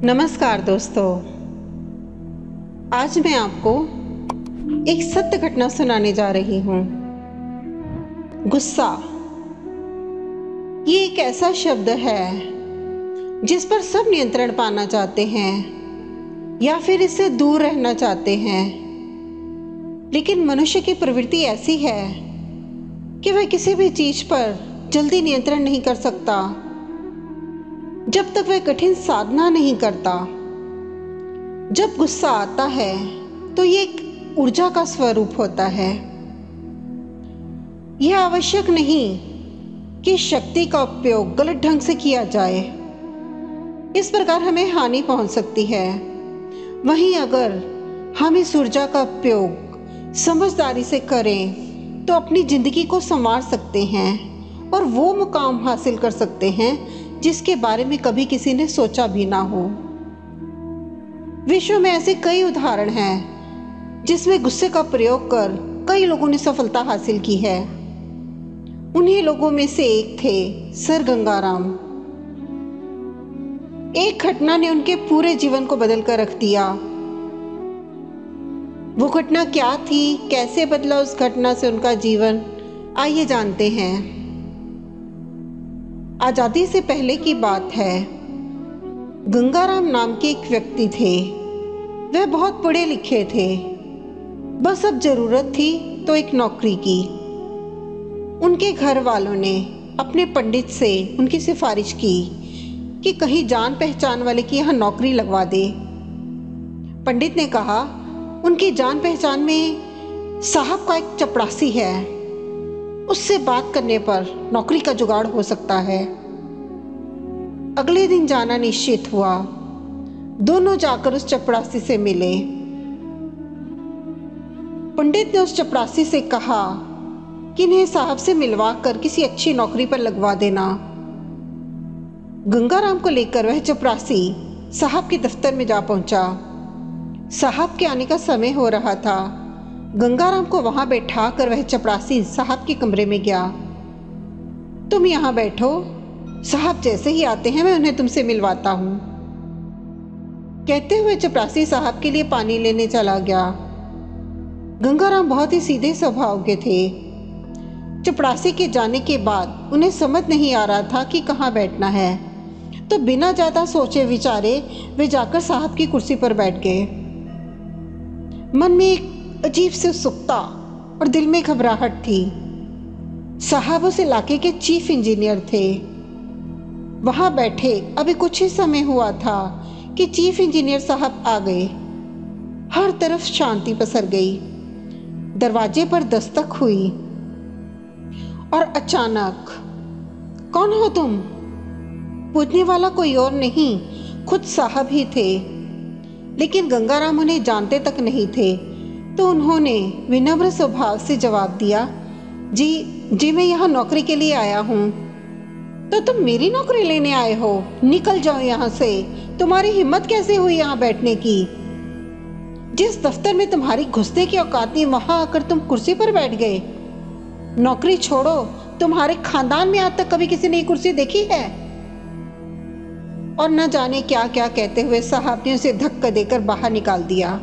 नमस्कार दोस्तों, आज मैं आपको एक सत्य घटना सुनाने जा रही हूँ। गुस्सा ये एक ऐसा शब्द है जिस पर सब नियंत्रण पाना चाहते हैं या फिर इससे दूर रहना चाहते हैं, लेकिन मनुष्य की प्रवृत्ति ऐसी है कि वह किसी भी चीज पर जल्दी नियंत्रण नहीं कर सकता जब तक वह कठिन साधना नहीं करता। जब गुस्सा आता है तो ये एक ऊर्जा का स्वरूप होता है। यह आवश्यक नहीं कि शक्ति का उपयोग गलत ढंग से किया जाए, इस प्रकार हमें हानि पहुंच सकती है। वहीं अगर हम इस ऊर्जा का उपयोग समझदारी से करें तो अपनी जिंदगी को संवार सकते हैं और वो मुकाम हासिल कर सकते हैं जिसके बारे में कभी किसी ने सोचा भी ना हो। विश्व में ऐसे कई उदाहरण हैं जिसमें गुस्से का प्रयोग कर कई लोगों ने सफलता हासिल की है। उन्हीं लोगों में से एक थे सर गंगाराम। एक घटना ने उनके पूरे जीवन को बदल कर रख दिया। वो घटना क्या थी, कैसे बदला उस घटना से उनका जीवन, आइए जानते हैं। आजादी से पहले की बात है। गंगाराम नाम के एक व्यक्ति थे। वह बहुत पढ़े लिखे थे, बस अब जरूरत थी तो एक नौकरी की। उनके घर वालों ने अपने पंडित से उनकी सिफारिश की कि कहीं जान पहचान वाले की यहाँ नौकरी लगवा दे। पंडित ने कहा उनकी जान पहचान में साहब का एक चपरासी है, उससे बात करने पर नौकरी का जुगाड़ हो सकता है। अगले दिन जाना निश्चित हुआ। दोनों जाकर उस चपरासी से मिले। पंडित ने उस चपरासी से कहा कि इन्हें साहब से मिलवा कर किसी अच्छी नौकरी पर लगवा देना। गंगाराम को लेकर वह चपरासी साहब के दफ्तर में जा पहुंचा। साहब के आने का समय हो रहा था। गंगाराम को वहां बैठा कर वह चपरासी साहब के कमरे में गया। तुम यहां बैठो, साहब जैसे ही आते हैं मैं उन्हें तुमसे मिलवाता हूं। कहते हुए चपरासी साहब के लिए पानी लेने चला गया। गंगाराम बहुत ही सीधे स्वभाव के थे। चपरासी के जाने के बाद उन्हें समझ नहीं आ रहा था कि कहाँ बैठना है, तो बिना ज्यादा सोचे विचारे वे जाकर साहब की कुर्सी पर बैठ गए। मन में एक अजीब से उत्सुकता और दिल में घबराहट थी। साहब उस इलाके के चीफ इंजीनियर थे। वहां बैठे अभी कुछ ही समय हुआ था कि चीफ इंजीनियर साहब आ गए। हर तरफ शांति पसर गई। दरवाजे पर दस्तक हुई और अचानक, कौन हो तुम? पूछने वाला कोई और नहीं, खुद साहब ही थे। लेकिन गंगाराम उन्हें जानते तक नहीं थे, तो उन्होंने विनम्र स्वभाव से जवाब दिया, जी मैं यहाँ नौकरी के लिए आया हूँ। तो तुम मेरी नौकरी लेने आए हो? निकल जाओ यहाँ से। तुम्हारी हिम्मत कैसे हुई यहाँ बैठने की? जिस दफ्तर में तुम्हारी घुसने की औकात नहीं, वहां आकर तुम कुर्सी पर बैठ गए। नौकरी छोड़ो, तुम्हारे खानदान में आज तक कभी किसी ने ये कुर्सी देखी है? और न जाने क्या क्या कहते हुए साहब ने उसे धक्का देकर बाहर निकाल दिया।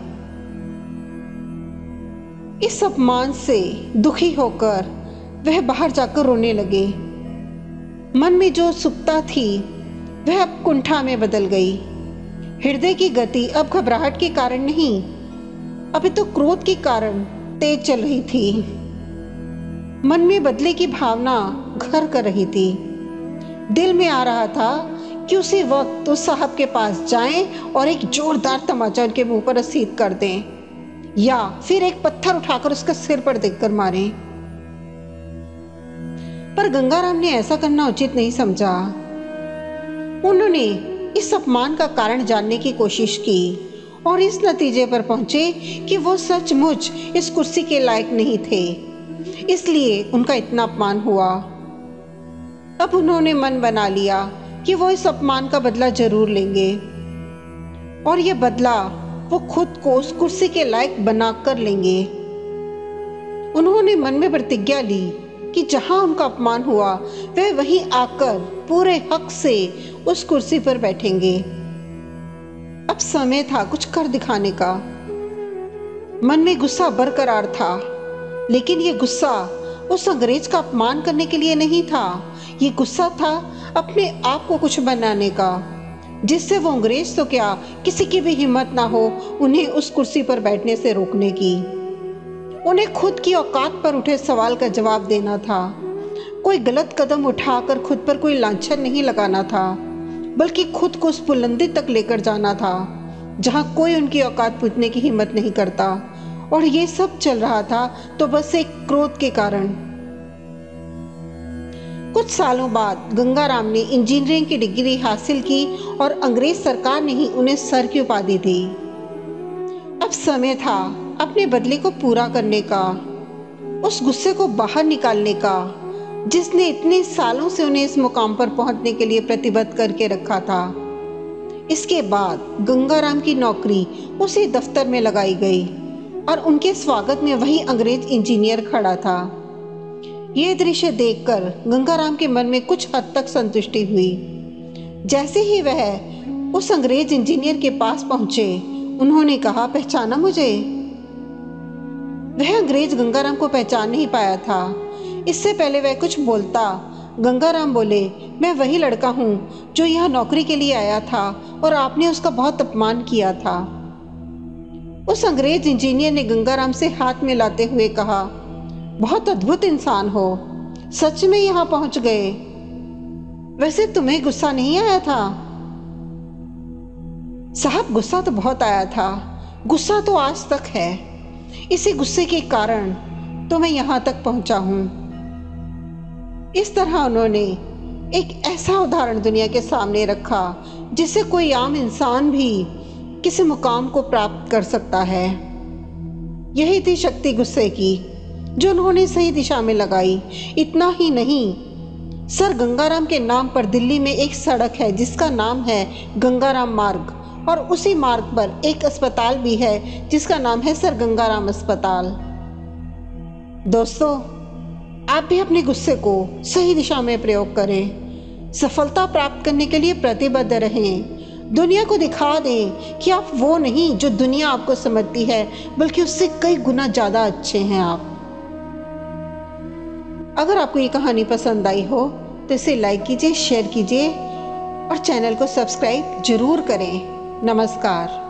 इस अपमान से दुखी होकर वह बाहर जाकर रोने लगे। मन में जो उत्सुकता थी वह अब कुंठा में बदल गई। हृदय की गति अब घबराहट के कारण नहीं, अभी तो क्रोध के कारण तेज चल रही थी। मन में बदले की भावना घर कर रही थी। दिल में आ रहा था कि उसी वक्त उस साहब के पास जाएं और एक जोरदार तमाचा उनके मुंह पर रसीद कर दें, या फिर एक पत्थर उठाकर उसके सिर पर देकर मारें। पर गंगाराम ने ऐसा करना उचित नहीं समझा। उन्होंने इस अपमान का कारण जानने की कोशिश की और इस नतीजे पर पहुंचे कि वो सचमुच इस कुर्सी के लायक नहीं थे, इसलिए उनका इतना अपमान हुआ। अब उन्होंने मन बना लिया कि वो इस अपमान का बदला जरूर लेंगे, और ये बदला वो खुद को उस कुर्सी के लायक बनाकर लेंगे। उन्होंने मन में प्रतिज्ञा ली कि जहां उनका अपमान हुआ वह वहीं आकर पूरे हक से उस कुर्सी पर बैठेंगे। अब समय था कुछ कर दिखाने का। मन में गुस्सा बरकरार था, लेकिन ये गुस्सा उस अंग्रेज का अपमान करने के लिए नहीं था। ये गुस्सा था अपने आप को कुछ बनाने का, जिससे वो अंग्रेज तो क्या, किसी की भी हिम्मत ना हो उन्हें उस कुर्सी पर बैठने से रोकने की। उन्हें खुद की औकात पर उठे सवाल का जवाब देना था। कोई गलत कदम उठाकर खुद पर कोई लांछन नहीं लगाना था, बल्कि खुद को उस बुलंदी तक लेकर जाना था जहां कोई उनकी औकात पूछने की हिम्मत नहीं करता। और ये सब चल रहा था तो बस एक क्रोध के कारण। कुछ सालों बाद गंगाराम ने इंजीनियरिंग की डिग्री हासिल की और अंग्रेज सरकार ने ही उन्हें सर की उपाधि दी। अब समय था अपने बदले को पूरा करने का, उस गुस्से को बाहर निकालने का जिसने इतने सालों से उन्हें इस मुकाम पर पहुंचने के लिए प्रतिबद्ध करके रखा था। इसके बाद गंगाराम की नौकरी उसी दफ्तर में लगाई गई और उनके स्वागत में वही अंग्रेज इंजीनियर खड़ा था। ये दृश्य देखकर गंगाराम के मन में कुछ हद तक संतुष्टि हुई। जैसे ही वह उस अंग्रेज इंजीनियर के पास पहुंचे, उन्होंने कहा, पहचाना मुझे? वह अंग्रेज गंगाराम को पहचान नहीं पाया था। इससे पहले वह कुछ बोलता, गंगाराम बोले, मैं वही लड़का हूँ जो यहाँ नौकरी के लिए आया था और आपने उसका बहुत अपमान किया था। उस अंग्रेज इंजीनियर ने गंगाराम से हाथ मिलाते हुए कहा, बहुत अद्भुत इंसान हो, सच में यहाँ पहुंच गए। वैसे तुम्हें गुस्सा नहीं आया था? साहब, गुस्सा तो बहुत आया था, गुस्सा तो आज तक है। इसी गुस्से के कारण तो मैं यहाँ तक पहुंचा हूँ। इस तरह उन्होंने एक ऐसा उदाहरण दुनिया के सामने रखा जिससे कोई आम इंसान भी किसी मुकाम को प्राप्त कर सकता है। यही थी शक्ति गुस्से की जो उन्होंने सही दिशा में लगाई। इतना ही नहीं, सर गंगाराम के नाम पर दिल्ली में एक सड़क है जिसका नाम है गंगाराम मार्ग, और उसी मार्ग पर एक अस्पताल भी है जिसका नाम है सर गंगाराम अस्पताल। दोस्तों, आप भी अपने गुस्से को सही दिशा में प्रयोग करें। सफलता प्राप्त करने के लिए प्रतिबद्ध रहें। दुनिया को दिखा दें कि आप वो नहीं जो दुनिया आपको समझती है, बल्कि उससे कई गुना ज़्यादा अच्छे हैं आप। अगर आपको ये कहानी पसंद आई हो तो इसे लाइक कीजिए, शेयर कीजिए और चैनल को सब्सक्राइब जरूर करें। नमस्कार।